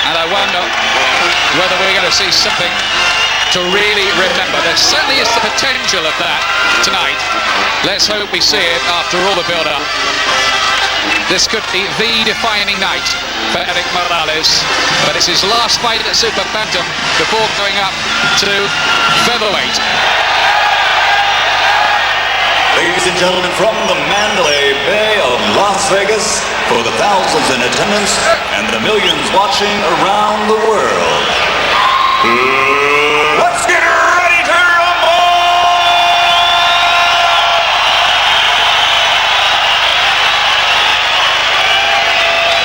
And I wonder whether we're going to see something to really remember. There certainly is the potential of that tonight. Let's hope we see it after all the build-up. This could be the defining night for Erik Morales, but it's his last fight at Super Bantam before going up to featherweight. Ladies and gentlemen, from the Mandalay Bay of Las Vegas, for the thousands in attendance and the millions watching around the world, let's get ready to rumble!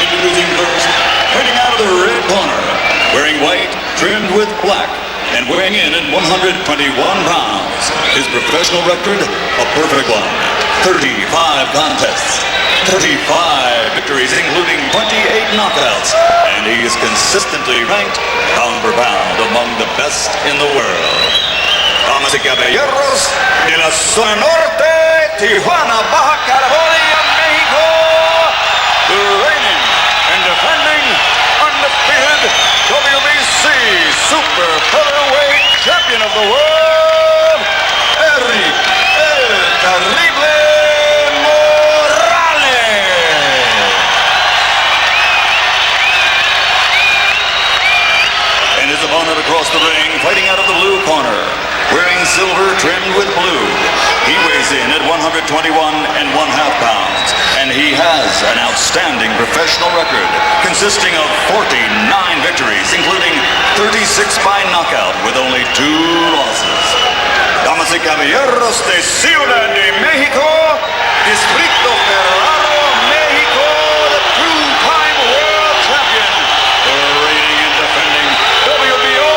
Introducing first, fighting out of the red corner, wearing white, trimmed with black, and weighing in at 121 pounds. His professional record, a perfect one. 35 contests, 35 victories, including 28 knockouts. And he is consistently ranked pound for pound among the best in the world. Damas y caballeros, de la zona norte, Tijuana, Baja California, Mexico, the reigning and defending undefeated WBC Super Featherweight Champion of the world, Erik El Terrible Morales. And his opponent across the ring, fighting out of the blue corner, wearing silver trimmed with blue. He weighs in at 121 1/2 pounds, and he has an outstanding professional record consisting of 49 victories, including 36 by knockout with only 2 losses. Damas y caballeros de Ciudad de México, Distrito Federal, Mexico, the 2-time world champion, the reigning and defending WBO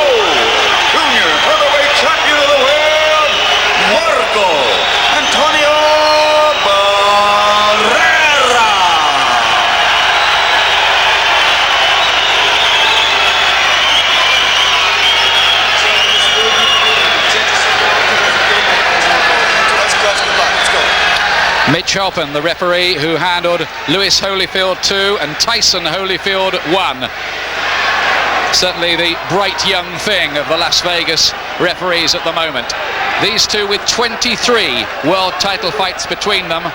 Junior Featherweight Champion of the world, Marco Antonio Barrera. Mitch Halpin, the referee who handled Lewis Holyfield 2 and Tyson Holyfield 1. Certainly the bright young thing of the Las Vegas referees at the moment. These two with 23 world title fights between them.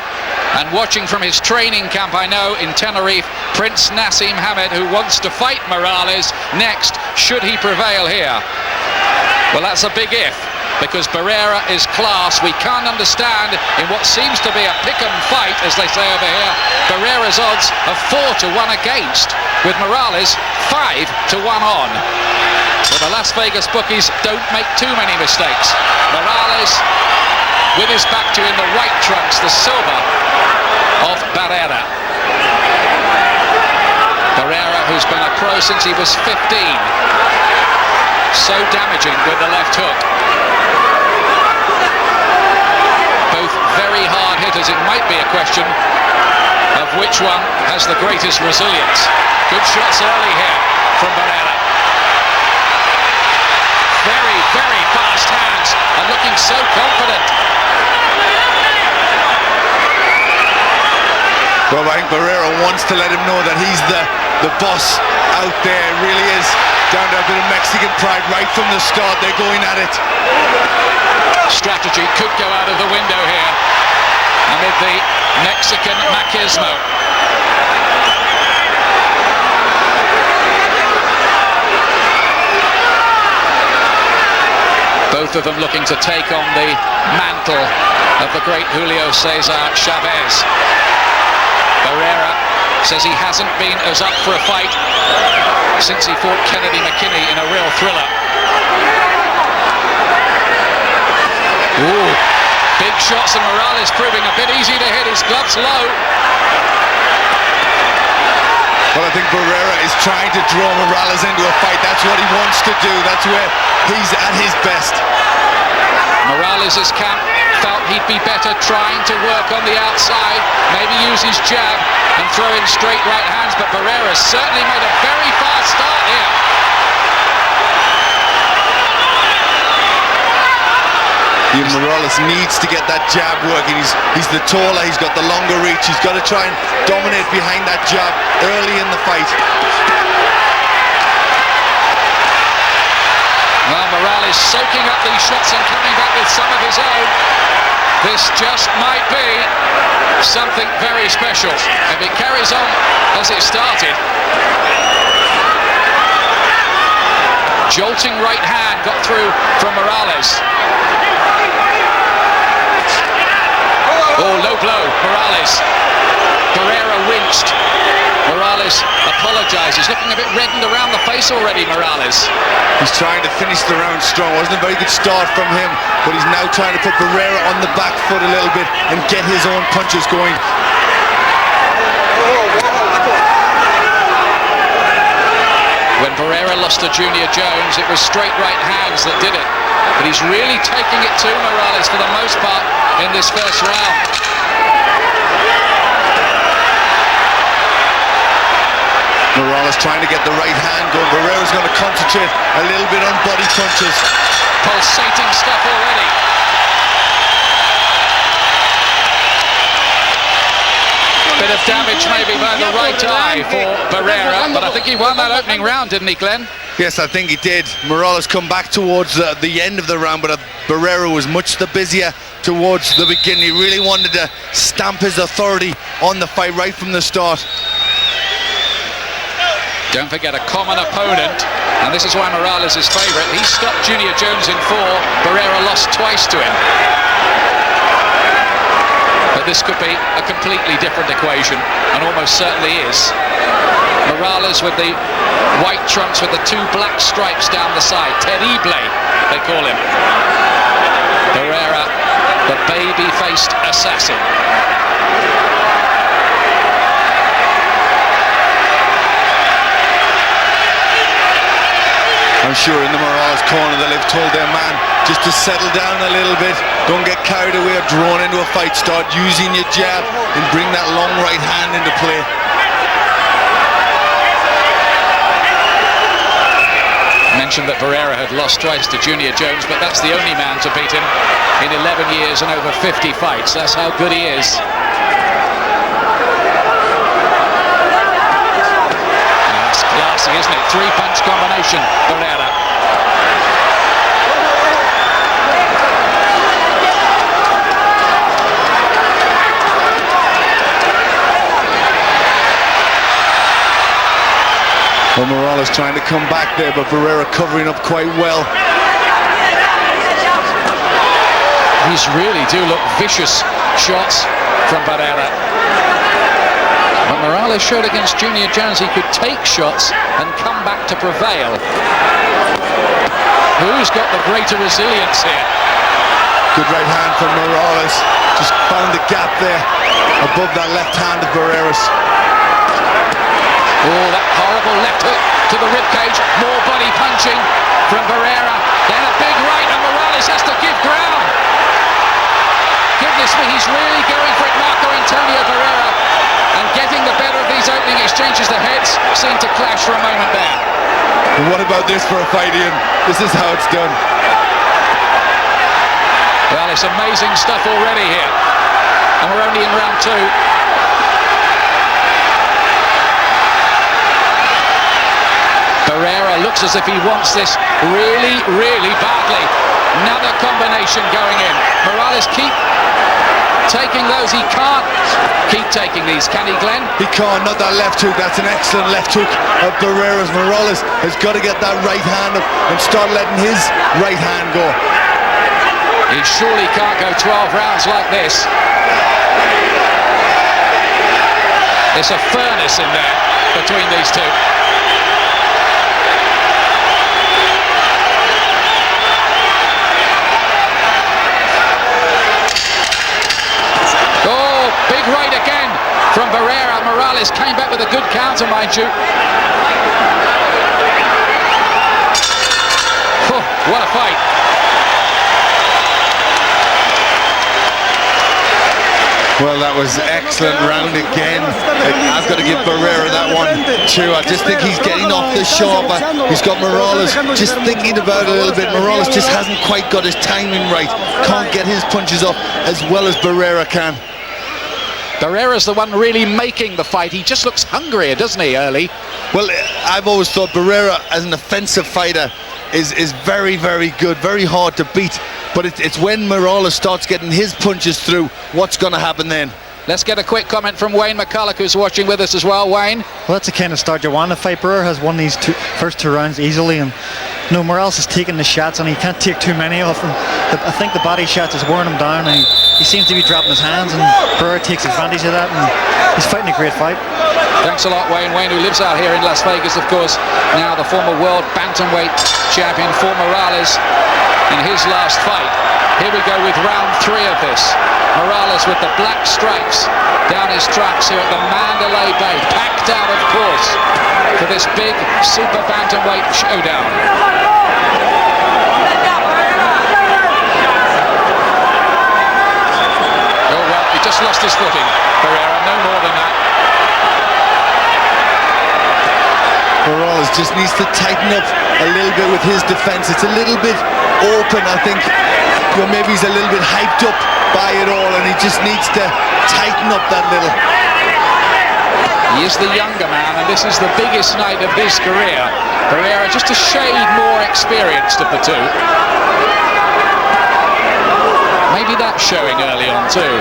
And watching from his training camp, I know, in Tenerife, Prince Nassim Hamed, who wants to fight Morales next, should he prevail here. Well, that's a big if, because Barrera is class. We can't understand in what seems to be a pick-em fight, as they say over here. Barrera's odds are 4-1 against, with Morales 5-1 on. So the Las Vegas bookies don't make too many mistakes. Morales, with his back to in the white trunks, the silver of Barrera. Barrera, who's been a pro since he was 15. So damaging with the left hook. Both very hard hitters. It might be a question of which one has the greatest resilience. Good shots early here from Barrera. Very, very fast hands and looking so confident. Well, I think Barrera wants to let him know that he's the boss out there. Really is. Down to a bit of Mexican pride right from the start. They're going at it. Strategy could go out of the window here amid the Mexican machismo. Both of them looking to take on the mantle of the great Julio Cesar Chavez. Barrera says he hasn't been as up for a fight since he fought Kennedy McKinney in a real thriller. Ooh, big shots, and Morales proving a bit easy to hit. His gloves low. Well, I think Barrera is trying to draw Morales into a fight. That's what he wants to do. That's where he's at his best. Morales' camp felt he'd be better trying to work on the outside, maybe use his jab and throw in straight right hands, but Barrera certainly made a very fast start here. Morales needs to get that jab working. He's the taller, he's got the longer reach. He's got to try and dominate behind that jab early in the fight. Morales soaking up these shots and coming back with some of his own. This just might be something very special if it carries on as it started. Jolting right hand got through from Morales. Oh, low blow, Morales. Barrera winched. Morales apologises, looking a bit reddened around the face already, Morales. He's trying to finish the round strong. Wasn't a very good start from him, but he's now trying to put Barrera on the back foot a little bit and get his own punches going. When Barrera lost to Junior Jones, it was straight right hands that did it. But he's really taking it to Morales for the most part in this first round. Morales trying to get the right hand going. Barrera's going to concentrate a little bit on body punches. Pulsating stuff already. Bit of damage maybe by the right eye for Barrera, but I think he won that opening round, didn't he, Glenn? Yes, I think he did. Morales come back towards the end of the round, but Barrera was much the busier towards the beginning. He really wanted to stamp his authority on the fight right from the start. Don't forget, a common opponent, and this is why Morales is favourite. He stopped Junior Jones in 4. Barrera lost twice to him. But this could be a completely different equation, and almost certainly is. Morales with the white trunks with the 2 black stripes down the side. Terrible, they call him. Barrera, the baby-faced assassin. I'm sure in the Morales corner they've told their man just to settle down a little bit, don't get carried away or drawn into a fight, start using your jab and bring that long right hand into play. Mentioned that Barrera had lost twice to Junior Jones, but that's the only man to beat him in 11 years and over 50 fights. That's how good he is. That's classy, isn't it? 3-punch combination, Barrera. Well, Morales trying to come back there, but Barrera covering up quite well. These really do look vicious shots from Barrera. But Morales showed against Junior Jones he could take shots and come back to prevail. Who's got the greater resilience here? Good right hand from Morales. Just found the gap there above that left hand of Barrera's. Oh, that horrible left hook to the ribcage. More body punching from Barrera. Then a big right, and Morales has to give ground. Goodness me, he's really going for it, Marco Antonio Barrera. And getting the better of these opening exchanges. The heads seem to clash for a moment there. What about this for a fight, Ian? This is how it's done. Well, it's amazing stuff already here. And we're only in round 2. Barrera looks as if he wants this really, really badly. Another combination going in. Morales keep taking those. He can't keep taking these, can he, Glenn? He can't, not that left hook. That's an excellent left hook of Barrera's. Morales has got to get that right hand up and start letting his right hand go. He surely can't go 12 rounds like this. There's a furnace in there between these two. Big right again from Barrera. Morales came back with a good counter, mind you. Oh, what a fight. Well, that was excellent round again. I've got to give Barrera that one too. I just think he's getting off the sharper. He's got Morales just thinking about it a little bit. Morales just hasn't quite got his timing right. Can't get his punches up as well as Barrera can. Barrera's the one really making the fight. He just looks hungrier, doesn't he, early? Well, I've always thought Barrera as an offensive fighter is very, very good, very hard to beat. But it's when Morales starts getting his punches through, what's going to happen then? Let's get a quick comment from Wayne McCulloch, who's watching with us as well. Wayne? Well, that's the kind of start you want to fight. Barrera has won these first two rounds easily, and Morales is taking the shots, and he can't take too many of them. I think the body shots is wearing him down, and he seems to be dropping his hands, and Barrera takes advantage of that, and he's fighting a great fight. Thanks a lot, Wayne. Wayne, who lives out here in Las Vegas, of course, now the former world bantamweight champion for Morales in his last fight. Here we go with round 3 of this. Morales with the black stripes down his tracks here at the Mandalay Bay, packed out, of course, for this big super bantamweight showdown. Oh well, he just lost his footing, Barrera, no more than that. Morales just needs to tighten up a little bit with his defense. It's a little bit open, I think. Maybe he's a little bit hyped up by it all, and he just needs to tighten up that little. He is the younger man, and this is the biggest night of his career. Barrera just a shade more experienced of the two. Maybe that's showing early on too.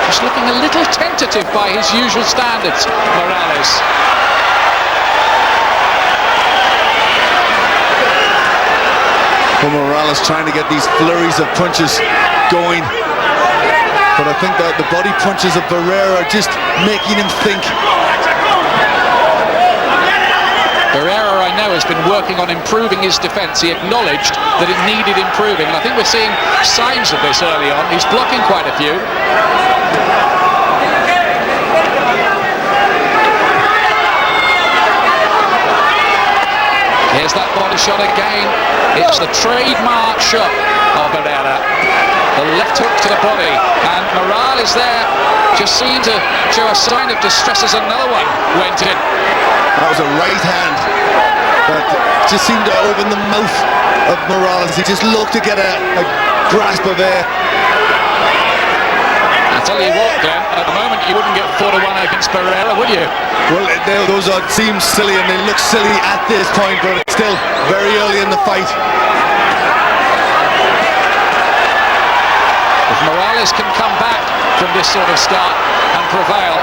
Just looking a little tentative by his usual standards, Morales. Well, Morales trying to get these flurries of punches going, but I think that the body punches of Barrera are just making him think. Barrera, I know, has been working on improving his defence. He acknowledged that it needed improving, and I think we're seeing signs of this early on. He's blocking quite a few. Here's that body shot again. It's the trademark shot of Barrera. The left hook to the body, and Morales there just seemed to show a sign of distress as another one went in. That was a right hand that just seemed to open the mouth of Morales. He just looked to get a grasp of air. I tell you what, Glenn, at the moment you wouldn't get 4-1 against Barrera, would you? Well, those seem silly, and they look silly at this point, but it's still very early in the fight. If Morales can come back from this sort of start and prevail,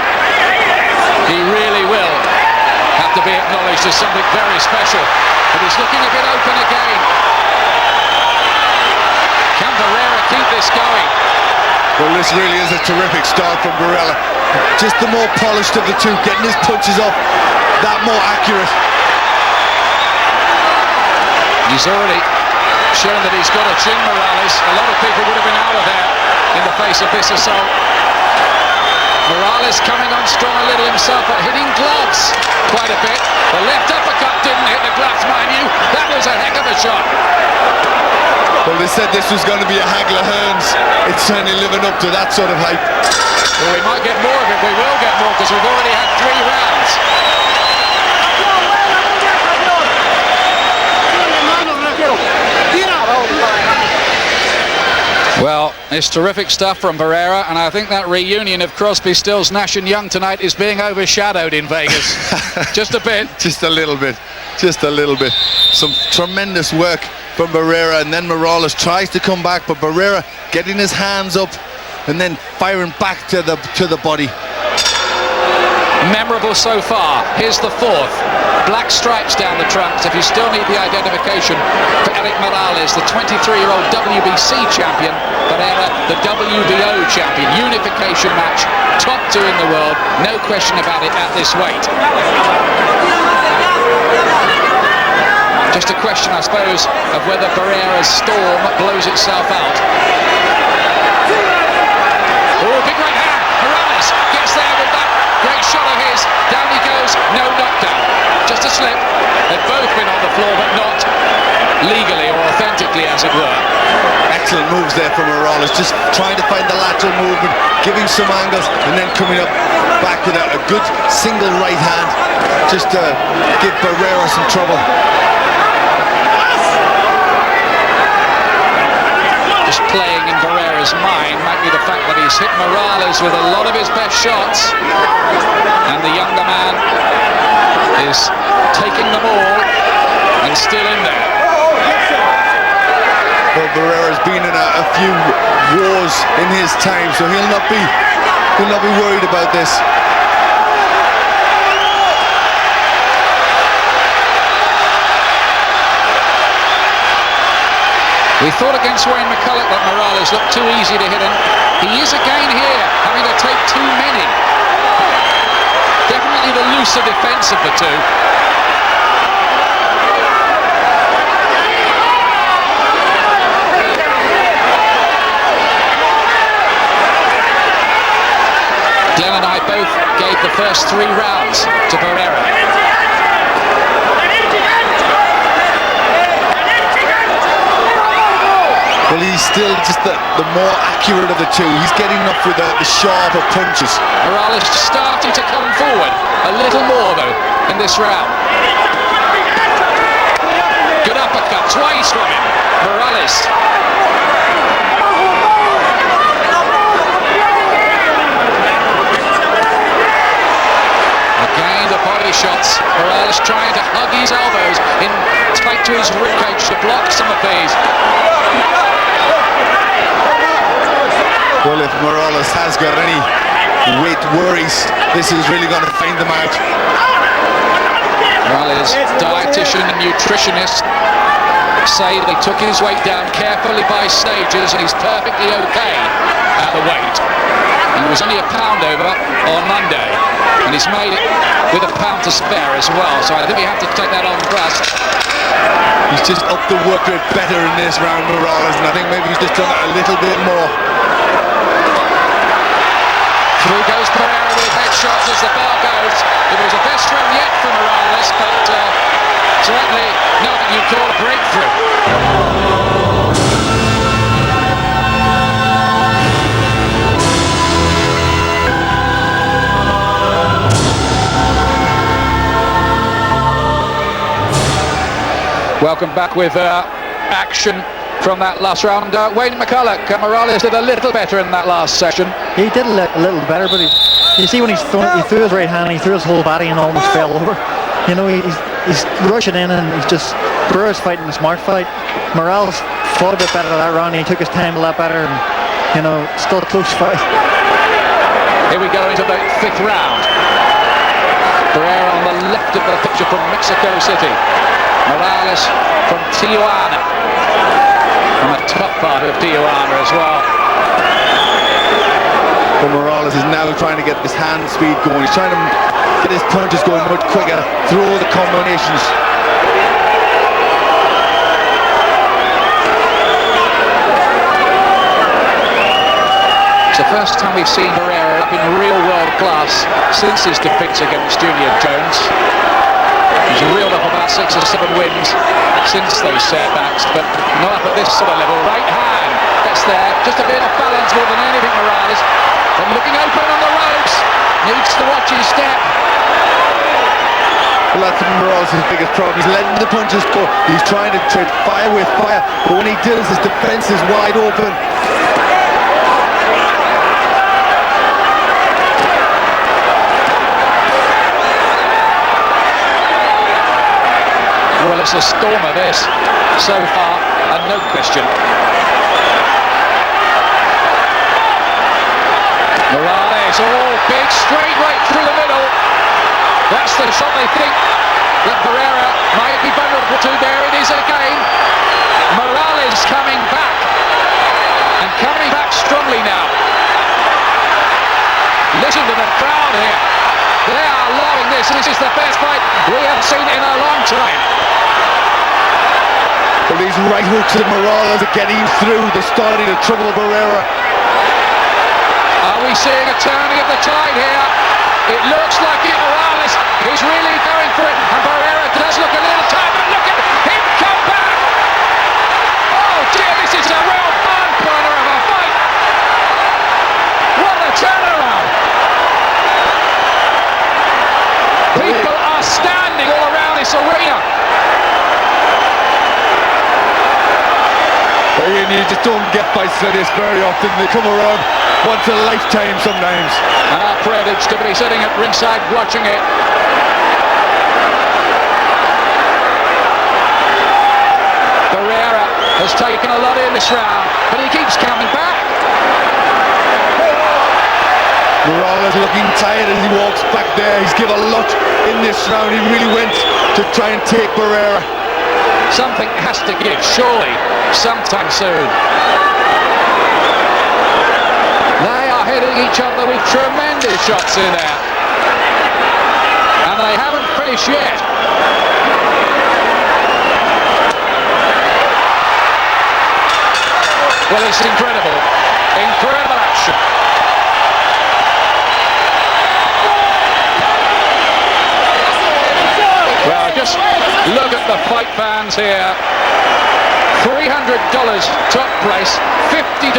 he really will have to be acknowledged as something very special. But he's looking a bit open again. Can Barrera keep this going? Well, this really is a terrific start from Barrera. Just the more polished of the two, getting his punches off, that more accurate. He's already shown that he's got a chin, Morales. A lot of people would have been out of there in the face of this assault. Morales coming on strong a little himself, but hitting gloves quite a bit. The left uppercut didn't hit the gloves, mind you. That was a heck of a shot. Well, they said this was going to be a Hagler Hearns. It's certainly living up to that sort of hype. Well, we might get more of it. We will get more because we've already had 3 rounds. Well, it's terrific stuff from Barrera, and I think that reunion of Crosby, Stills, Nash and Young tonight is being overshadowed in Vegas. Just a bit. Just a little bit. Just a little bit. Some tremendous work from Barrera, and then Morales tries to come back, but Barrera getting his hands up and then firing back to the body. Memorable so far. Here's the 4th. Black stripes down the trunks. If you still need the identification for Erik Morales, the 23-year-old WBC champion, Barrera, the WBO champion. Unification match, top 2 in the world, no question about it at this weight. Just a question, I suppose, of whether Barrera's storm blows itself out. Oh, big right hand. Morales gets there with that great shot of his. Down he goes. No knockdown. Just a slip. They've both been on the floor, but not legally or authentically, as it were. Excellent moves there from Morales. Just trying to find the lateral movement, giving some angles, and then coming up back with a good single right hand, just to give Barrera some trouble. Just playing in Barrera's Barrera's mind might be the fact that he's hit Morales with a lot of his best shots, and the younger man is taking them all and still in there. Well, Barrera's been in a few wars in his time, so he'll not be worried about this. We thought against Wayne McCulloch that Morales looked too easy to hit, and he is again here, having to take too many. Definitely the looser defence of the two. Glenn and I both gave the first 3 rounds to Barrera. Well, he's still just the more accurate of the two. He's getting off with the sharper punches. Morales starting to come forward a little more, though, in this round. Good uppercut, twice from him. Morales. Again, the body shots. Morales trying to hug his elbows in tight to his ribcage to block some of these. Well, if Morales has got any weight worries, this is really going to find them out. Morales, dietitian and nutritionist, say that he took his weight down carefully by stages and he's perfectly okay at the weight. He was only a pound over on Monday, and he's made it with a pound to spare as well, so I think we have to take that on trust. He's just upped the work rate better in this round, Morales, and I think maybe he's just done it a little bit more. Through goes Barrera with headshots as the bell goes. It was the best round yet for Morales, but certainly nothing you call a breakthrough. Welcome back with action from that last round. Wayne McCulloch, Morales did a little better in that last session. He did a little better, but you see when he threw his right hand, he threw his whole body and almost fell over. You know, he's rushing in, and he's just, Barrera's fighting a smart fight. Morales fought a bit better that round. He took his time a lot better, and you know, still a close fight. Here we go into the 5th round. Barrera on the left of the picture from Mexico City. Morales from Tijuana, from a tough part of Tijuana as well. But Morales is now trying to get his hand speed going. He's trying to get his punches going much quicker through all the combinations. It's the first time we've seen Barrera up in real world class since his defeats against Junior Jones. He's reeled up about 6 or 7 wins since those setbacks, but not up at this sort of level. Right hand gets there, just a bit off balance more than anything, Morales. And looking open on the ropes, needs to watch his step. Well, that's Morales' biggest problem. He's letting the punches go. He's trying to trade fire with fire, but when he does, his defense is wide open. Well, it's a stormer, this, so far, and no question. Morales, big straight right through the middle. That's the shot they think that Barrera might be vulnerable to. There it is again. Morales coming back, and coming back strongly now. Listen to the crowd here. They are loving this. This is the best fight we have seen in a long time. Well, these right hooks of Morales are getting through. They're starting to trouble Barrera. Are we seeing a turning of the tide here? It looks like it. Morales is really going for it, and Barrera does look a little tired, but look at him come back. Oh dear, this is a real barn burner of a fight. What a turnaround. People are standing all around this arena. You and you just don't get fights like this very often. They come around once a lifetime sometimes. And our privilege to be sitting at ringside watching it. Barrera has taken a lot in this round, but he keeps coming back. Morales looking tired as he walks back there. He's given a lot in this round. He really went to try and take Barrera. Something has to give, surely, sometime soon. They are hitting each other with tremendous shots in there. And they haven't finished yet. Well, it's incredible. Incredible action. Well, just look at the fight fans here. $300 top price, $50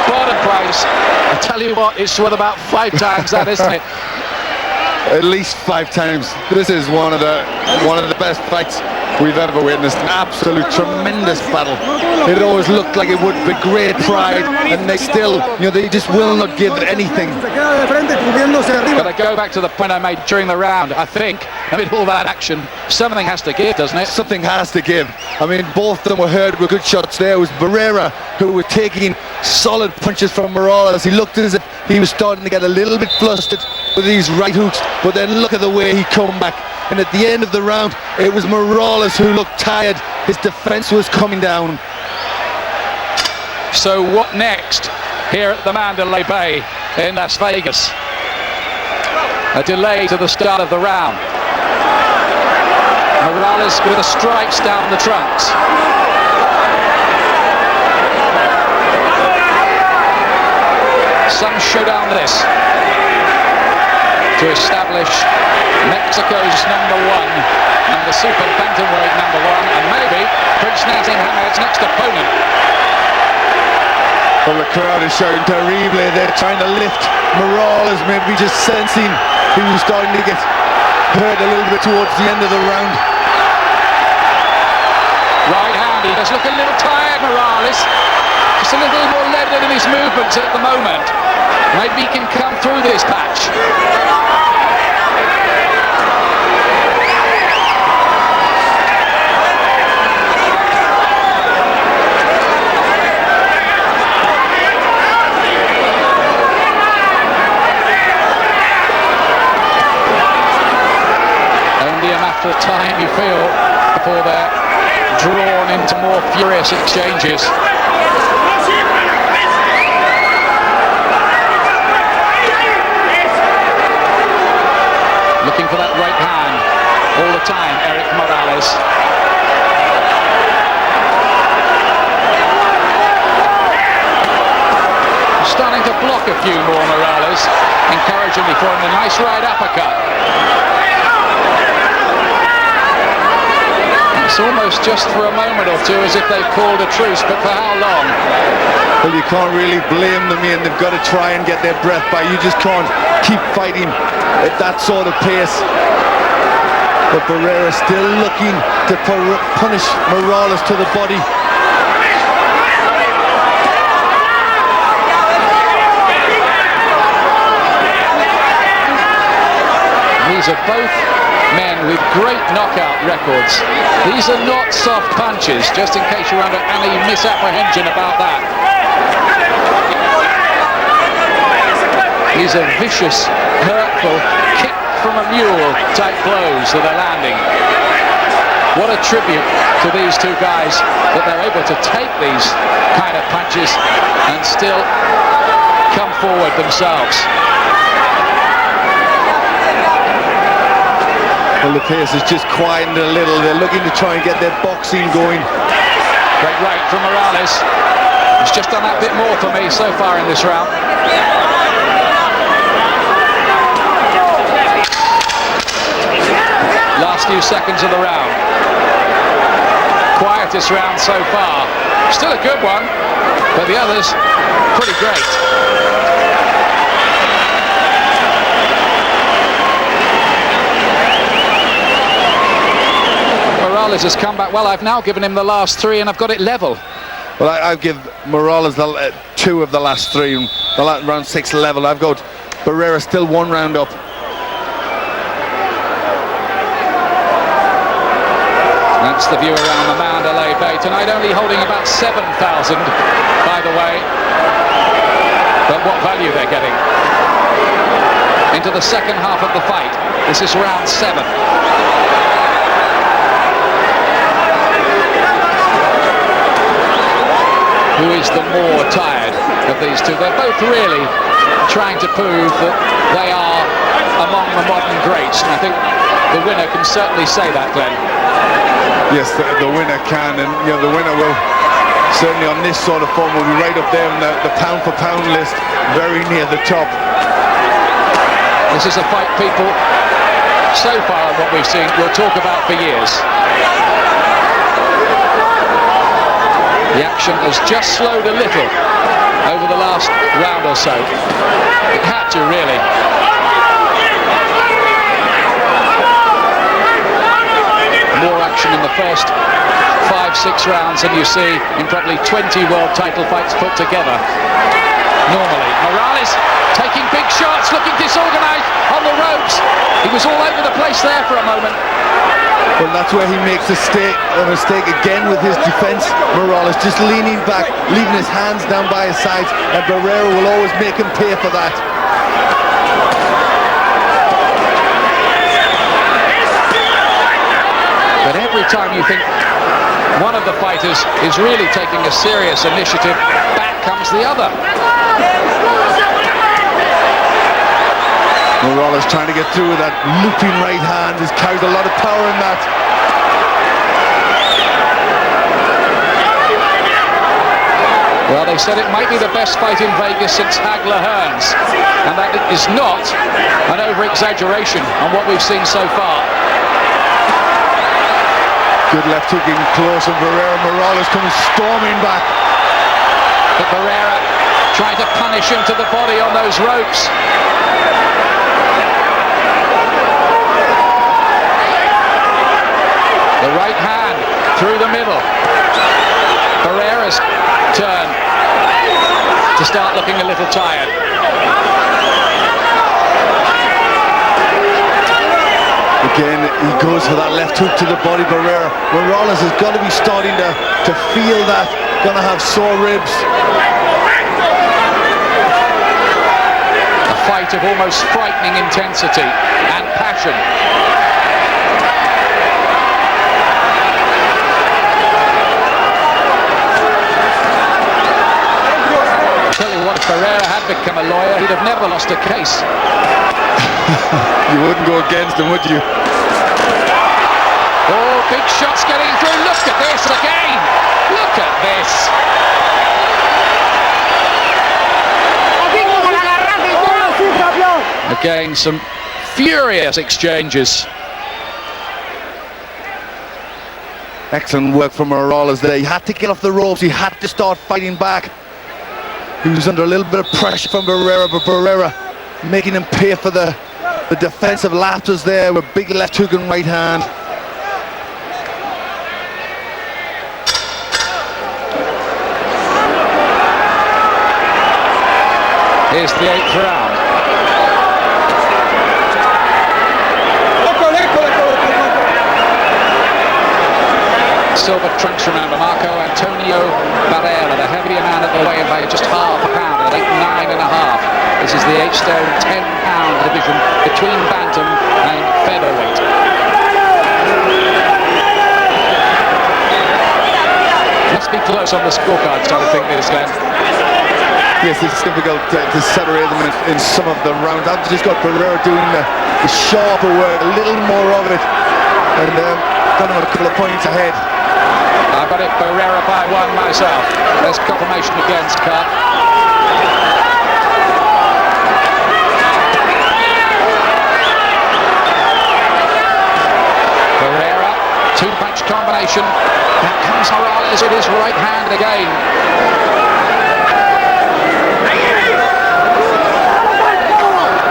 bottom price. I tell you what, it's worth about 5 times that, isn't it? At least 5 times. This is one of the best fights we've ever witnessed. An absolute tremendous battle. It always looked like it would be great pride, and they still, they just will not give it anything. But I go back to the point I made during the round. I think, amid all that action, something has to give, doesn't it? Something has to give. I mean, both of them were hurt with good shots there. It was Barrera who was taking solid punches from Morales. He looked as if he was starting to get a little bit flustered with these right hooks, but then look at the way he come back. And at the end of the round, it was Morales who looked tired. His defense was coming down. So what next here at the Mandalay Bay in Las Vegas? A delay to the start of the round. Morales with the stripes down the trunks. Some showdown this to establish Mexico's #1 and the super bantamweight #1, and maybe Prince Nazim Hamed's next opponent. Well, the crowd is shouting terrible. They're trying to lift Morales, maybe just sensing he was starting to get hurt a little bit towards the end of the round. Right hand, he does look a little tired, Morales. Just a little more leaden in his movements at the moment. Maybe he can come through this patch. Of time you feel before they're drawn into more furious exchanges. Looking for that right hand all the time, Erik Morales. Starting to block a few more, Morales, encouragingly for him a nice right uppercut. It's almost just for a moment or two as if they've called a truce, but for how long? Well, you can't really blame them, and they've got to try and get their breath back. You just can't keep fighting at that sort of pace. But Barrera still looking to punish Morales to the body. These are both men with great knockout records. These are not soft punches, just in case you're under any misapprehension about that. These are vicious, hurtful, kick from a mule type blows that are landing. What a tribute to these two guys that they're able to take these kind of punches and still come forward themselves. Well, the pace has just quietened a little. They're looking to try and get their boxing going. Great right from Morales. He's just done that bit more for me so far in this round. Last few seconds of the round. Quietest round so far. Still a good one, but the others pretty great. Morales has come back. Well, I've now given him the last 3 and I've got it level. Well, I give Morales the 2 of the last 3, and the round 6 level. I've got Barrera still 1 round up. That's the view around the Mandalay Bay tonight, only holding about 7,000, by the way. But what value they're getting. Into the second half of the fight. This is round 7. Who is the more tired of these two? They're both really trying to prove that they are among the modern greats. And I think the winner can certainly say that, Glenn. Yes, the winner can, and you know, the winner will certainly on this sort of form will be right up there on the pound for pound list, very near the top. This is a fight people, so far what we've seen, will talk about for years. The action has just slowed a little over the last round or so. It had to, really. More action in the first 5-6 rounds than you see in probably 20 world title fights put together normally. Morales taking big shots, looking disorganized on the ropes. He was all over the place there for a moment. Well, that's where he makes a mistake again with his defense. Morales just leaning back, leaving his hands down by his sides, and Barrera will always make him pay for that. But every time you think one of the fighters is really taking a serious initiative, back comes the other. Morales trying to get through with that looping right hand. He's carried a lot of power in that. Well, they said it might be the best fight in Vegas since Hagler-Hearns, and that is not an over-exaggeration on what we've seen so far. Good left hook in close, and Morales comes storming back. But Barrera trying to punish him to the body on those ropes. The right hand through the middle. Barrera's turn to start looking a little tired. Again, he goes for that left hook to the body. Barrera. Morales has got to be starting to feel that. Going to have sore ribs. A fight of almost frightening intensity and passion. Tell you what, if Barrera had become a lawyer, he'd have never lost a case. You wouldn't go against him, would you? Oh, big shots getting through. Look at this again. Look at this. Again, some furious exchanges. Excellent work from Morales there. He had to get off the ropes. He had to start fighting back. He was under a little bit of pressure from Barrera, but Barrera making him pay for the defensive lapses there with big left hook and right hand. Here's the 8th round. Silver trunks, remember, Marco Antonio Barrera, the heavier man at the weight by just half a pound, at 9.5. This is the 8-stone, 10-pound division between bantam and featherweight. Must be close on the scorecards, I would think, this, Glenn. Yes, it's difficult to separate them in some of the rounds. I've just got Barrera doing the sharper work, a little more of it, and got him a couple of points ahead. I've got it Barrera by 1 myself. There's confirmation against Carr. Barrera, 2-punch combination. Now comes Morales with his right hand again.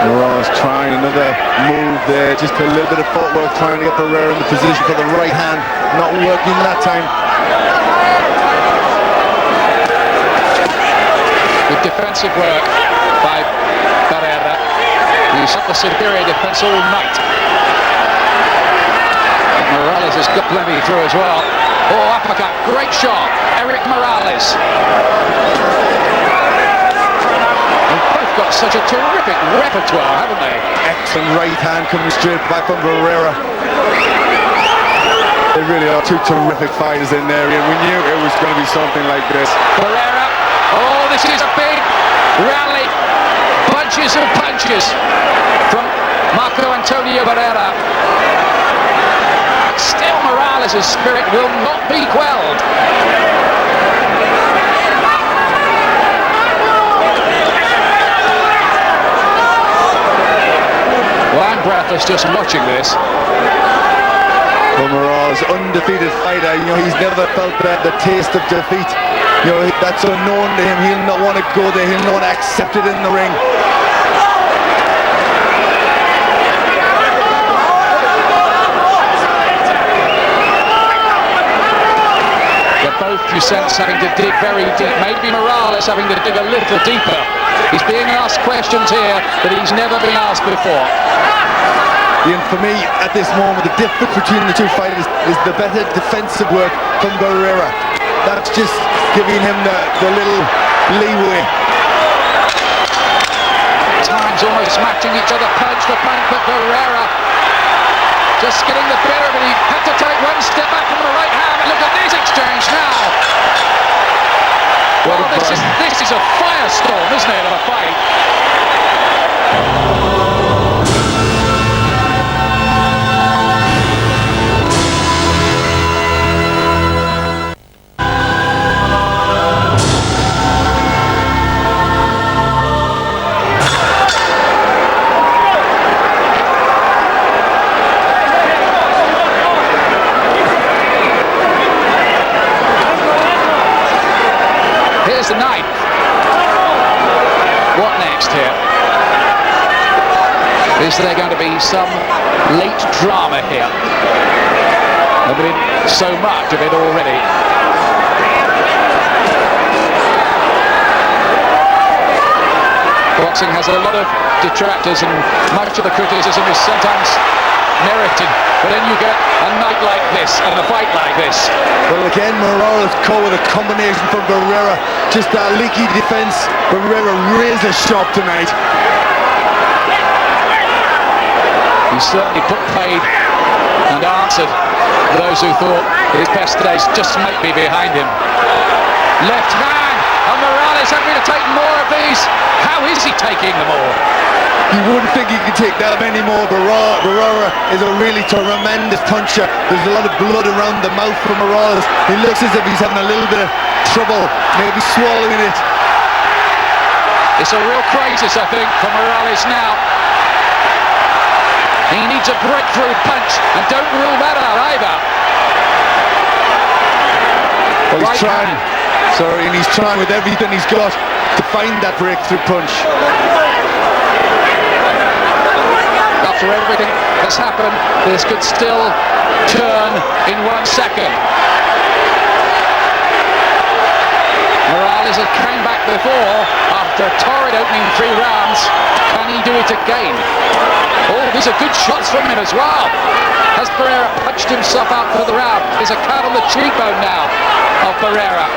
Morales trying another move there, just a little bit of footwork, trying to get Barrera in the position for the right hand, not working that time. defensive work by Barrera. He's up the superior defense all night. Morales has got plenty through as well. Oh, uppercut, great shot, Erik Morales. They've both got such a terrific repertoire, haven't they? Excellent right hand coming straight back from Barrera. They really are two terrific fighters in there, and we knew it was going to be something like this. Barrera, oh, this is a big rally. Bunches of punches from Marco Antonio Barrera. Still, Morales' spirit will not be quelled. Well, I'm breathless just watching this. Well, Morales, undefeated fighter, he's never felt the taste of defeat. That's unknown to him. He'll not want to go there. He'll not want to accept it in the ring. They're both, you sense, having to dig very deep. Maybe Morales having to dig a little deeper. He's being asked questions here that he's never been asked before. For me, at this moment, the difference between the two fighters is the better defensive work from Barrera. That's just giving him the little leeway. Times almost matching each other, punch for punch, but Barrera just getting the better of it. He had to take one step back from the right hand. Look at this exchange now. Well, this is a firestorm, isn't it, of a fight? Here's the ninth. What next here? Is there going to be some late drama here? There's been so much of it already. Boxing has a lot of detractors, and much of the criticism is sometimes merited, but then you get a night like this and a fight like this. Well, again, Morales caught with a combination from Barrera. Just that leaky defense. Barrera raised a shot tonight. He certainly put paid and answered those who thought his best days just might be behind him. Left hand, and Morales having to take more of these. How is he taking them all? You wouldn't think he could take that many more. Barrera is a really tremendous puncher. There's a lot of blood around the mouth for Morales. He looks as if he's having a little bit of trouble, maybe swallowing it. It's a real crisis, I think, for Morales now. He needs a breakthrough punch, and don't rule that out either. Well, he's trying. And he's trying with everything he's got to find that breakthrough punch. After everything that's happened, this could still turn in 1 second. Morales has came back before after a torrid opening 3 rounds. Can he do it again? Oh, these are good shots from him as well. Has Barrera punched himself out for the round? There's a cut on the cheekbone now of Barrera.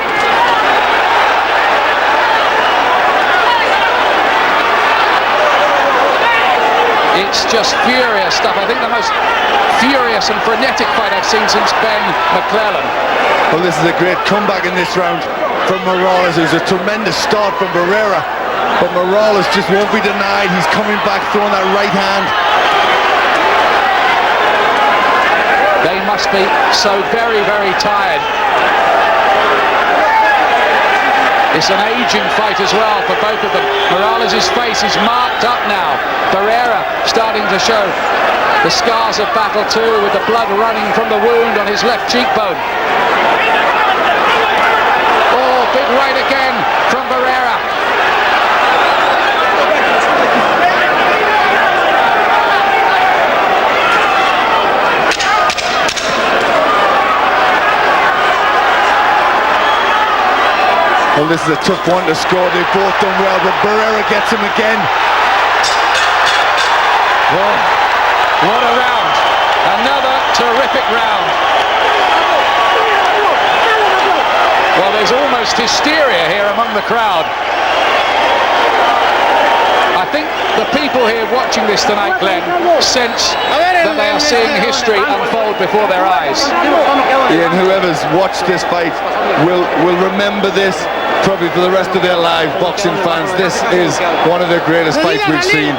It's just furious stuff. I think the most furious and frenetic fight I've seen since Ben McClellan. Well, this is a great comeback in this round from Morales. It was a tremendous start from Barrera, but Morales just won't be denied. He's coming back, throwing that right hand. They must be so very, very tired. It's an aging fight as well for both of them. Morales' face is marked up now. Barrera starting to show the scars of battle too, with the blood running from the wound on his left cheekbone. Oh, big right again from Barrera. Well, Well, this is a tough one to score. They've both done well, but Barrera gets him again. Whoa. What a round. Another terrific round. Well, there's almost hysteria here among the crowd. I think the people here watching this tonight, Glenn, sense that they are seeing history unfold before their eyes. And whoever's watched this fight will remember this probably for the rest of their lives. Boxing fans, this is one of the greatest fights we've seen.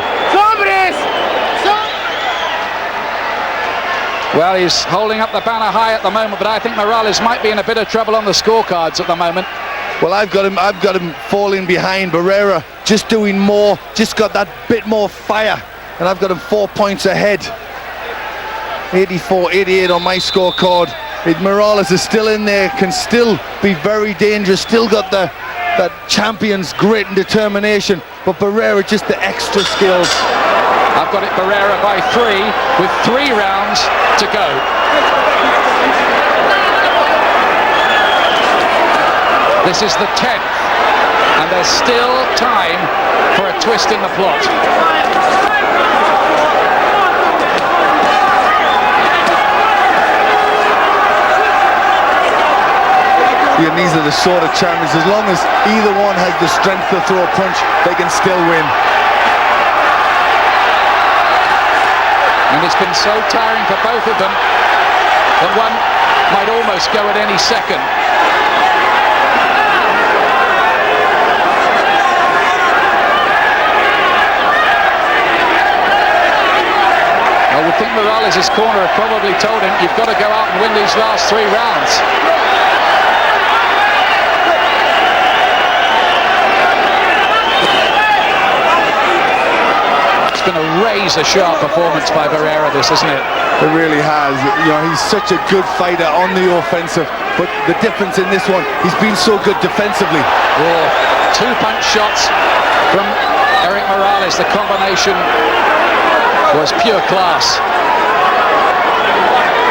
Well, he's holding up the banner high at the moment, but I think Morales might be in a bit of trouble on the scorecards at the moment. Well, I've got him falling behind. Barrera just doing more, just got that bit more fire, and I've got him 4 points ahead. 84-88 on my scorecard. Morales is still in there, can still be very dangerous, still got that champion's grit and determination, but Barrera just the extra skills. I've got it Barrera by 3 with 3 rounds to go. This is the 10th, and there's still time for a twist in the plot. And these are the sort of champions, as long as either one has the strength to throw a punch, they can still win. And it's been so tiring for both of them that one might almost go at any second. I would think Morales' corner have probably told him, you've got to go out and win these last 3 rounds. It's been a razor-sharp performance by Barrera, this, isn't it? It really has. You know, he's such a good fighter on the offensive, but the difference in this one, he's been so good defensively. Oh, 2 punch shots from Erik Morales. The combination was pure class.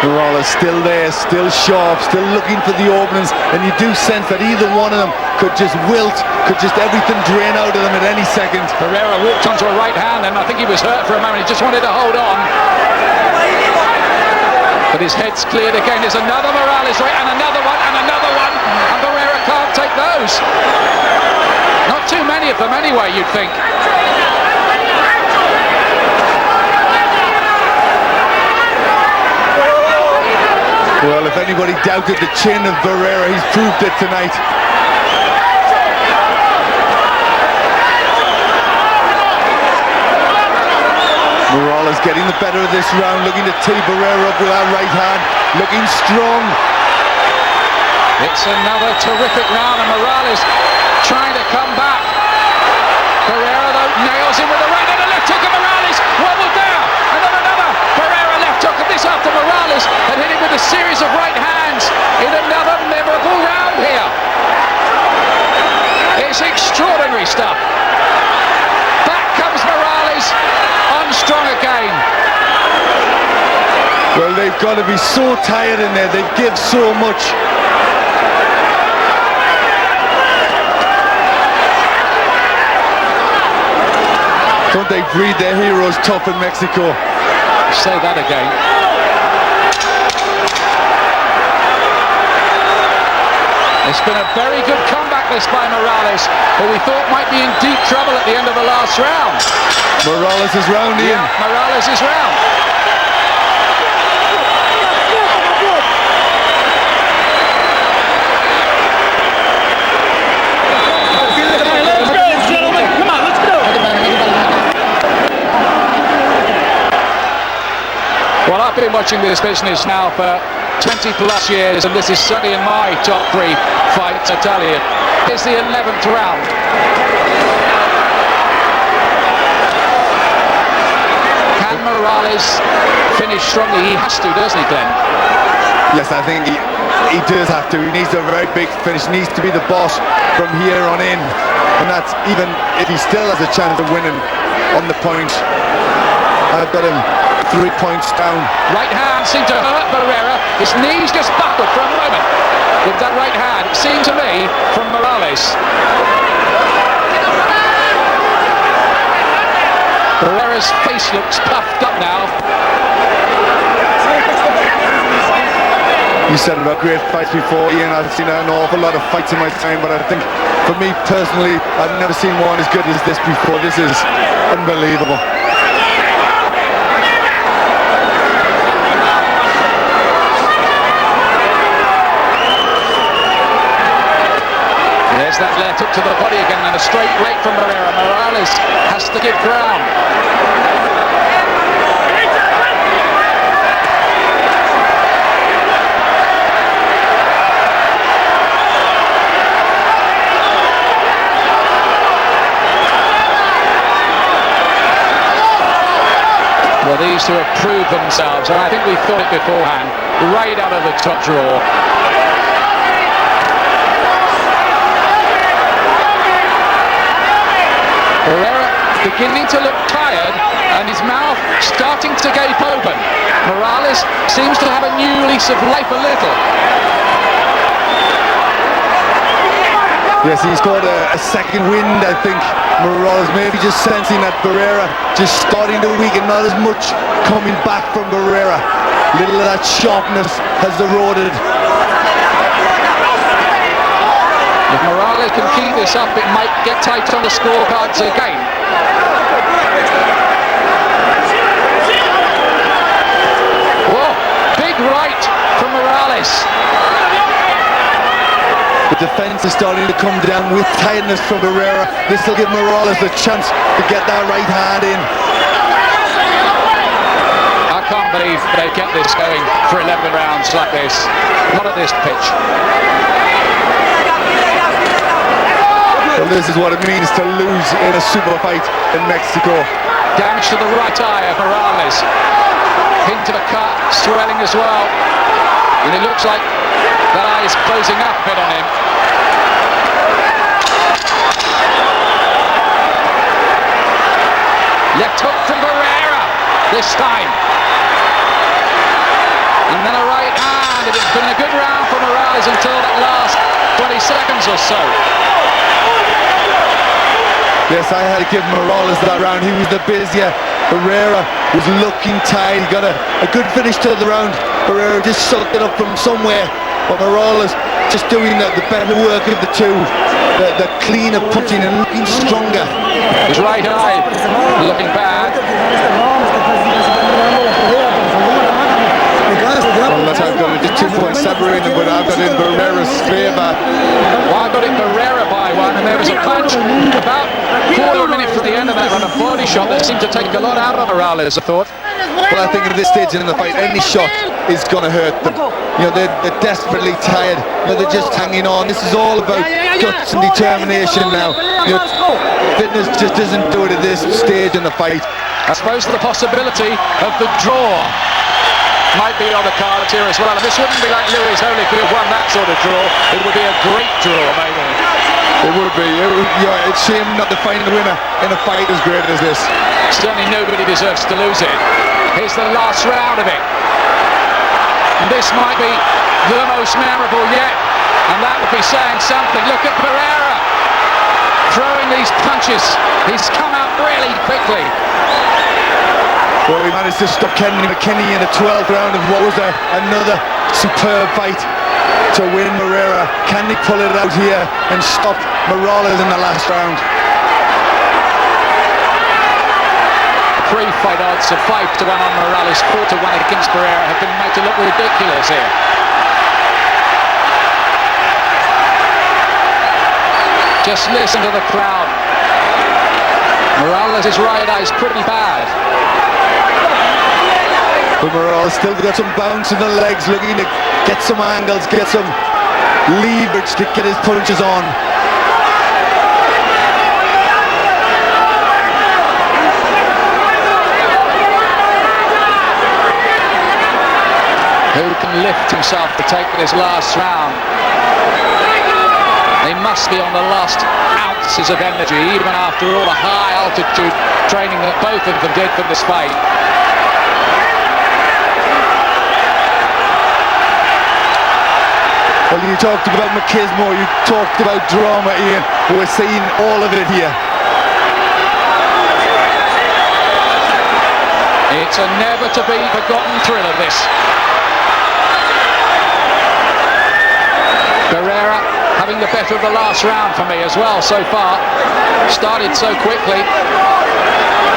Morales still there, still sharp, still looking for the openings, and you do sense that either one of them could just wilt, could just everything drain out of them at any second. Barrera walked onto a right hand, and I think he was hurt for a moment. He just wanted to hold on. But his head's cleared again. There's another Morales right, and another one, and Barrera can't take those. Not too many of them anyway, you'd think. Well, if anybody doubted the chin of Barrera, he's proved it tonight. Morales getting the better of this round, looking to tee Barrera up with that right hand, looking strong. It's another terrific round, and Morales trying to come back. Barrera, though, nails him with a right and a left hook, and Morales wobbled down. And then another Barrera left hook, and this after Morales had hit him with a series of right hands in another memorable round here. It's extraordinary stuff. Back comes Morales on strong again. Well, they've got to be so tired in there. They give so much. Don't they breed their heroes tough in Mexico? Say that again. It's been a very good comeback this by Morales, who we thought might be in deep trouble at the end of the last round. Morales is round in. Yeah, Morales is round. Well, I've been watching this business now for 20 plus years, and this is certainly in my top 3 fights, I tell you. It's the 11th round. Can Morales finish strongly? He has to, doesn't he, Glenn? Yes, I think he does have to. He needs a very big finish, needs to be the boss from here on in. And that's even if he still has a chance of winning on the points. I've got him 3 points down. Right hand seemed to hurt Barrera. His knees just buckled for a moment with that right hand. It seemed to me from Morales. Barrera's face looks puffed up now. You said about great fights before, Ian. I've seen an awful lot of fights in my time, but I think for me personally, I've never seen one as good as this before. This is unbelievable. There's that left hook to the body again and a straight right from Barrera. Morales has to give ground. Well, these two have proved themselves, and I think we thought it beforehand, right out of the top draw. Barrera beginning to look tired, and his mouth starting to gape open. Morales seems to have a new lease of life a little. Yes, he's got a second wind, I think. Morales maybe just sensing that Barrera just starting to weaken, not as much coming back from Barrera. Little of that sharpness has eroded. If Morales can keep this up, it might get tight on the scorecards again. Whoa, big right from Morales. The defence is starting to come down with tiredness from Barrera. This will give Morales a chance to get that right hand in. I can't believe they kept this going for 11 rounds like this. Not at this pitch. Well, this is what it means to lose in a super fight in Mexico. Damage to the right eye of Morales. Hint of a cut, swelling as well. And it looks like that eye is closing up a bit on him. Left hook from Barrera this time. And then a right hand. It's been a good round for Morales until that last 20 seconds or so. Yes, I had to give Morales that round. He was the busier. Barrera was looking tired. He got a good finish to the round. Barrera just sucked it up from somewhere. But Morales just doing the better work of the two. The cleaner punching and looking stronger. His right eye looking bad. Well, that's how I've got it. Just 2 points separating them, but I've got it in Barrera's favour. Well, I got it Barrera by one, and there was a punch about 40 minutes from the end of that run, a body shot that seemed to take a lot out of Morales, I thought. Well, I think at this stage in the fight, any shot is going to hurt them. You know, they're desperately tired. You know, they're just hanging on. This is all about guts and determination now. You know, fitness just doesn't do it at this stage in the fight. I suppose the possibility of the draw might be on the cards here as well. And this wouldn't be like Lewis Holyfield won that sort of draw. It would be a great draw, maybe. It would be. It's a shame not to find the winner in a fight as great as this. Certainly nobody deserves to lose it. Here's the last round of it. And this might be the most memorable yet. And that would be saying something. Look at Barrera throwing these punches. He's come out really quickly. Well, he managed to stop Kenny McKinney in the 12th round of what was another superb fight to win Barrera. Can he pull it out here and stop Morales in the last round? Pre-fight odds of 5-1 on Morales, 4-1 against Barrera have been made to look ridiculous here. Just listen to the crowd. Morales' right eye is pretty bad. But Morales still got some bounce in the legs, looking to get some angles, get some leverage to get his punches on. Who can lift himself to take this last round? They must be on the last ounces of energy, even after all the high altitude training that both of them did for this fight. Well, you talked about machismo, you talked about drama, Ian. We're seeing all of it here. It's a never-to-be-forgotten thrill of this. Barrera having the better of the last round for me as well so far. Started so quickly.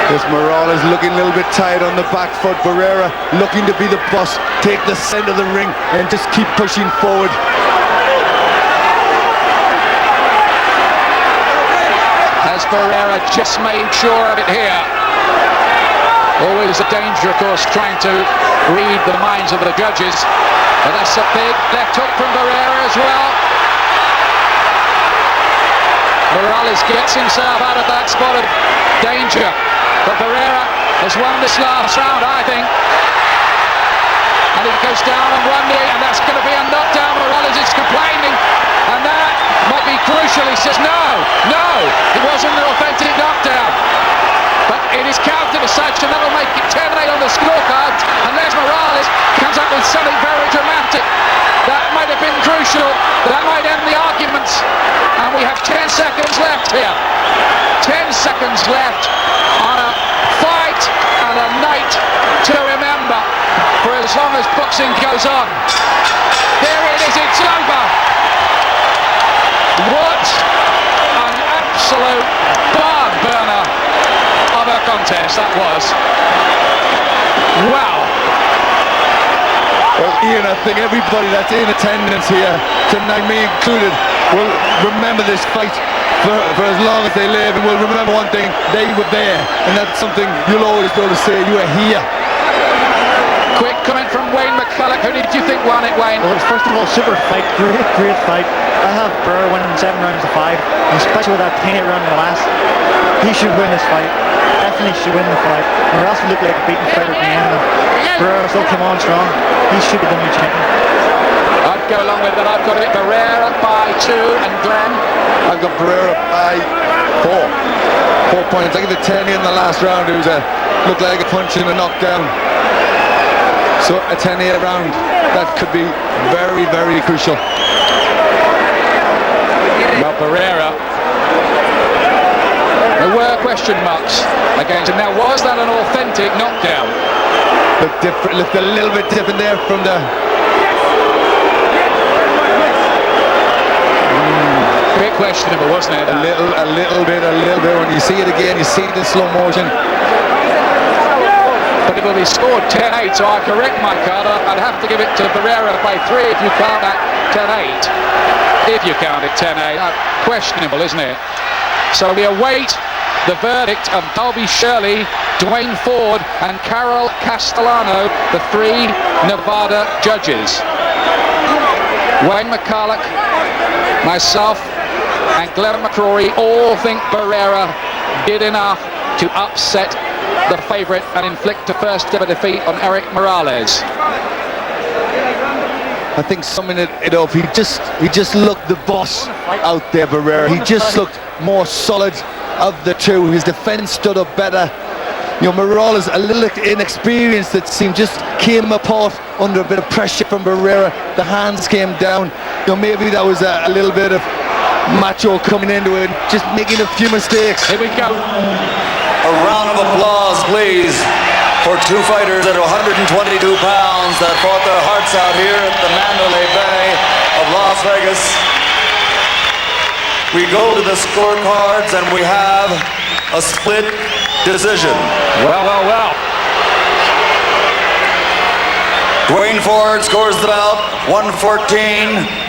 This Morales looking a little bit tired on the back foot. Barrera looking to be the boss, take the centre of the ring and just keep pushing forward. Has Barrera just made sure of it here? Always a danger, of course, trying to read the minds of the judges. But that's a big left hook from Barrera as well. Morales gets himself out of that spot of danger. But Barrera has won this last round, I think. And he goes down on one knee, and that's going to be a knockdown. Morales is complaining, and that might be crucial. He says, no, it wasn't an authentic knockdown. But it is counted as such, and that'll make it 10-8 on the scorecard, unless Morales comes up with something very dramatic. That might have been crucial. That might end the arguments. And we have 10 seconds left here. 10 seconds left on a fight and a night to remember for as long as boxing goes on. There it is, it's over. What an absolute barn burner of a contest that was. Wow. Well, Ian, I think everybody that's in attendance here tonight, me included, will remember this fight for as long as they live, and will remember one thing: they were there, and that's something you'll always be able to say. You were here. Quick comment from Wayne McCulloch. Who did you think won it, Wayne? Well, first of all, super fight, great fight. I have Barrera winning 7 rounds to 5, and especially with that tiny round in the last. He should win this fight. Definitely should win the fight. Or else he looked like a beaten fighter at the end. Barrera still came on strong. He should be the new champion. I'd go along with that. I've got it. Barrera by 2, and Glenn? I've got Barrera by 4. 4 points. I give it 10 in the last round. It was looked like a punch and a knockdown. So a 10-8 round, that could be very, very crucial. Well, Barrera, there were question marks against him. Now, was that an authentic knockdown? Looked a little bit different there from the... Bit questionable, wasn't it? A little bit. When you see it again, you see it in slow motion. But it will be scored 10-8, so I correct my card. I'd have to give it to Barrera by 3 if you count that 10-8. If you count it 10-8. Questionable, isn't it? So we await the verdict of Dalby Shirley, Dwayne Ford and Carol Castellano, the 3 Nevada judges. Wayne McCulloch, myself and Glenn McCrory all think Barrera did enough to upset the favourite and inflict a first ever defeat on Erik Morales. I think summing it up, he just looked the boss out there, Barrera. He just looked more solid of the two. His defence stood up better. You know, Morales a little inexperienced, it seemed, just came apart under a bit of pressure from Barrera. The hands came down. You know, maybe that was a little bit of macho coming into it, just making a few mistakes. Here we go. A round of applause, please, for 2 fighters at 122 pounds that fought their hearts out here at the Mandalay Bay of Las Vegas. We go to the scorecards and we have a split decision. Well. Dwayne Ford scores the bout 114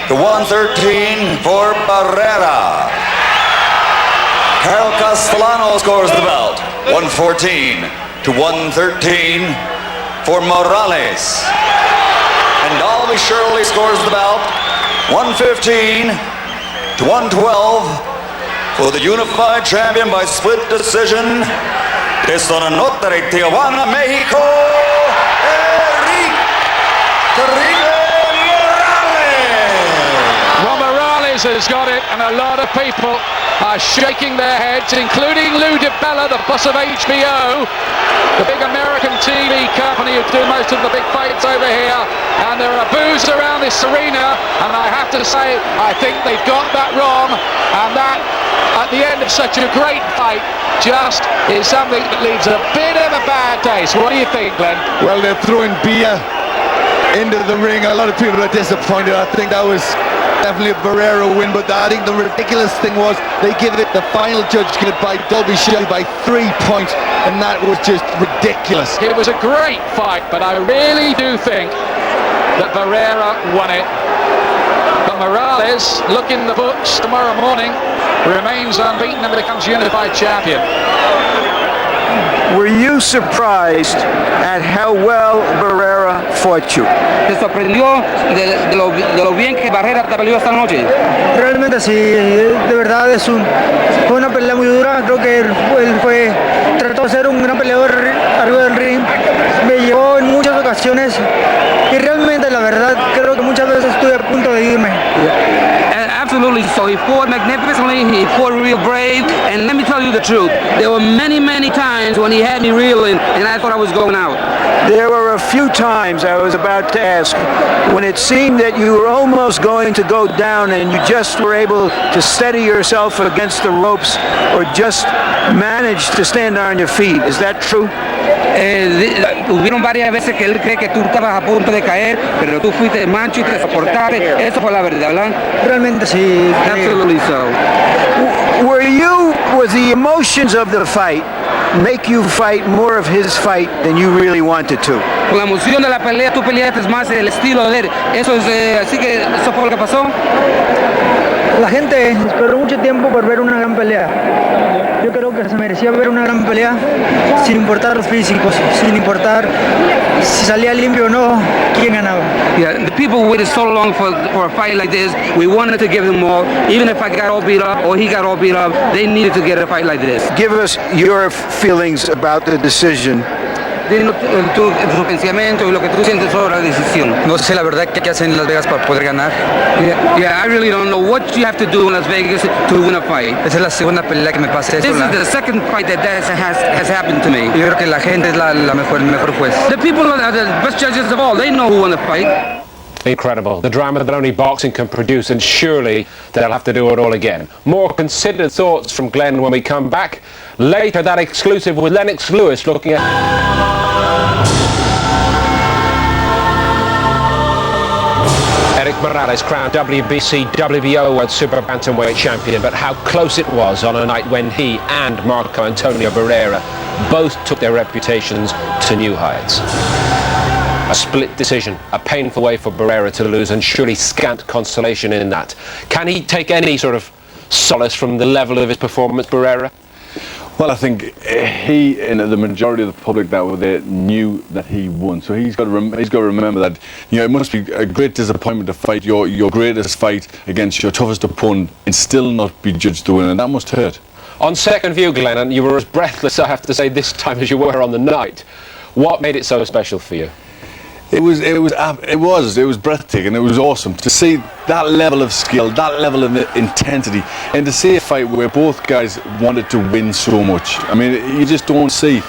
to 113 for Barrera. Carol Castellano scores the bout 114 to 113 for Morales. And Dalby Shirley scores the bout 115 to 112 for the unified champion by split decision. Desde la nota de Tijuana, Mexico, Erik Morales has got it, and a lot of people are shaking their heads, including Lou DiBella, the boss of HBO, the big American TV company who do most of the big fights over here. And there are boos around this arena, and I have to say, I think they've got that wrong, and that, at the end of such a great fight, just is something that leaves a bit of a bad taste. What do you think, Glenn? Well, they're throwing beer into the ring. A lot of people are disappointed. I think that was definitely a Barrera win, but I think the ridiculous thing was they give it, the final judge gave it by Dolby Shelley by 3 points, and that was just ridiculous. It was a great fight, but I really do think that Barrera won it. But Morales, look in the books tomorrow morning, remains unbeaten and becomes unified champion. Were you surprised at how well Barrera fought you? ¿Te sorprendió de lo bien que Barrera te peleó esta noche? Realmente sí, de verdad fue una pelea muy dura. Creo que él trató de ser un gran peleador arriba del ring. Me llevó en muchas ocasiones y realmente la verdad creo que muchas veces estuve a punto de irme. Absolutely. So he fought magnificently, he fought real brave, and let me tell you the truth, there were many, many times when he had me reeling and I thought I was going out. There were a few times I was about to ask when it seemed that you were almost going to go down and you just were able to steady yourself against the ropes or just manage to stand on your feet. Is that true? Hubieron varias veces que él cree que tú estabas a punto de caer, pero tú fuiste macho y te soportaste. Eso fue la verdad, ¿verdad? Realmente sí. Absolutely so. Was the emotions of the fight make you fight more of his fight than you really wanted to? Con la emoción de la pelea, tú peleaste más el estilo de él. Eso es, así que eso fue lo que pasó. La gente esperó mucho tiempo por ver una gran pelea. Yo creo que se merecía ver una gran pelea sin importar los físicos, sin importar si salía limpio o no, quién ganaba. Yeah, the people waited so long for a fight like this. We wanted to give them more. Even if I got all beat up or he got all beat up, they needed to get a fight like this. Give us your feelings about the decision. Dinos tu pensamiento y lo que tú sientes sobre la decisión. No sé la verdad qué hacen en Las Vegas para poder ganar. Yeah, I really don't know what you have to do in Las Vegas to win a fight. Esa es la segunda pelea que me pasa This eso. is the second fight that has happened to me. Yo creo que la gente es el mejor juez. The people are the best judges of all. They know who won the fight. Incredible. The drama that only boxing can produce, and surely they'll have to do it all again. More considered thoughts from Glenn when we come back. Later, that exclusive with Lennox Lewis looking at... Erik Morales crowned WBC WBO World Super Bantamweight Champion, but how close it was on a night when he and Marco Antonio Barrera both took their reputations to new heights. A split decision, a painful way for Barrera to lose, and surely scant consolation in that. Can he take any sort of solace from the level of his performance, Barrera? Well, I think he and the majority of the public that were there knew that he won. So he's got to remember that, you know, it must be a great disappointment to fight your greatest fight against your toughest opponent and still not be judged the winner. That must hurt. On second view, Glenn, and you were as breathless, I have to say, this time as you were on the night. What made it so special for you? It was breathtaking. It was awesome to see that level of skill, that level of intensity, and to see a fight where both guys wanted to win so much. I mean, you just don't see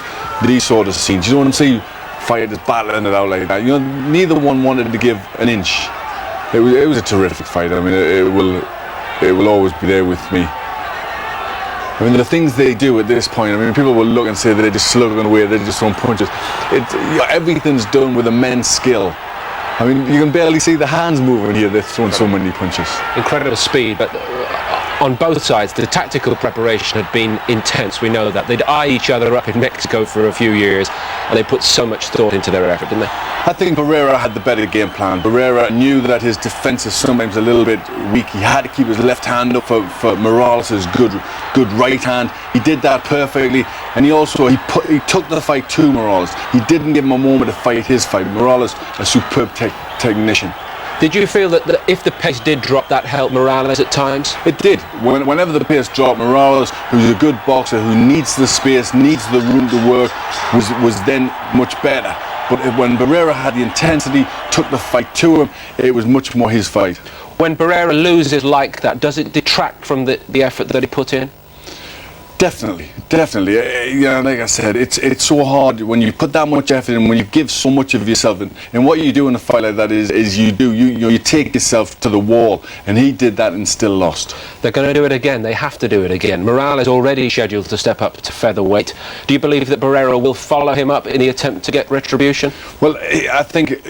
these sort of scenes. You don't see fighters battling it out like that. You know, neither one wanted to give an inch. It was a terrific fight. I mean, it will always be there with me. I mean, the things they do at this point, I mean, people will look and say that they're just slugging away, they're just throwing punches. Everything's done with immense skill. I mean, you can barely see the hands moving here, they're throwing so many punches. Incredible speed, but on both sides, the tactical preparation had been intense, we know that. They'd eye each other up in Mexico for a few years, and they put so much thought into their effort, didn't they? I think Barrera had the better game plan. Barrera knew that his defence is sometimes a little bit weak. He had to keep his left hand up for Morales' good right hand. He did that perfectly, and he took the fight to Morales. He didn't give him a moment to fight his fight. Morales, a superb technician. Did you feel that if the pace did drop, that helped Morales at times? It did. Whenever the pace dropped, Morales, who's a good boxer, who needs the space, needs the room to work, was then much better. But when Barrera had the intensity, took the fight to him, it was much more his fight. When Barrera loses like that, does it detract from the effort that he put in? Definitely. Like I said, it's so hard when you put that much effort in, when you give so much of yourself, and what you do in a fight like that is you take yourself to the wall, and he did that and still lost. They're going to do it again. They have to do it again. Morales already scheduled to step up to featherweight. Do you believe that Barrera will follow him up in the attempt to get retribution? Well, I think